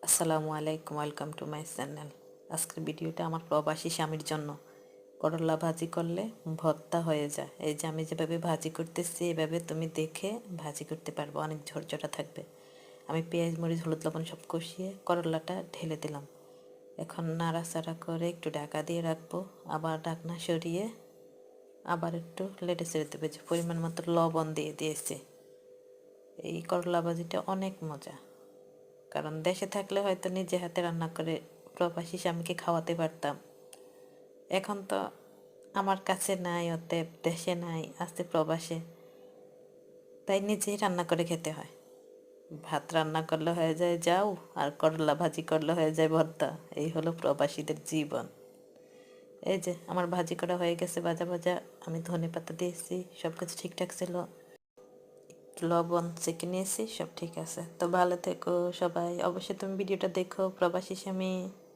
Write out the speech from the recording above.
আসসালামু আলাইকুম, welcome to my channel. আজকের ভিডিওটা আমার প্রবাসী স্বামীর জন্য। করলা ভাজি করলে ভর্তা হয়ে যায়। এই যে আমি যেভাবে ভাজি করতেছি এভাবে তুমি দেখে ভাজি করতে পারবো, অনেক ঝরঝরা থাকবে। আমি পেঁয়াজ মরিচ হলুদ লবণ সব কষিয়ে করলাটা ঢেলে দিলাম। এখন নাড়াচাড়া করে একটু ঢাকা দিয়ে রাখবো, আবার ঢাকনা সরিয়ে আবার একটু লেটে ছেড়ে দেবে। যে পরিমাণ মতো লবণ দিয়ে দিয়েছি। এই করলা ভাজিটা অনেক মজা, কারণ দেশে থাকলে হয়তো নিজে হাতে রান্না করে প্রবাসী স্বামীকে খাওয়াতে পারতাম। এখন তো আমার কাছে নাই, অতএব দেশে নাই, আসতে প্রবাসে, তাই নিজেই রান্না করে খেতে হয়। ভাত রান্না করলে হয়ে যায় যাও, আর করলা ভাজি করলে হয়ে যায় ভর্তা। এই হলো প্রবাসীদের জীবন। এই যে আমার ভাজি করা হয়ে গেছে, ভাজা ভাজা। আমি ধনে পাতা দিয়েছি, সব কিছু ঠিকঠাক ছিল। লবণ চেখে নিয়েছি, সব ঠিক আছে। তো ভালো থেকো সবাই, অবশ্যই তুমি ভিডিওটা দেখো প্রবাসী স্বামী।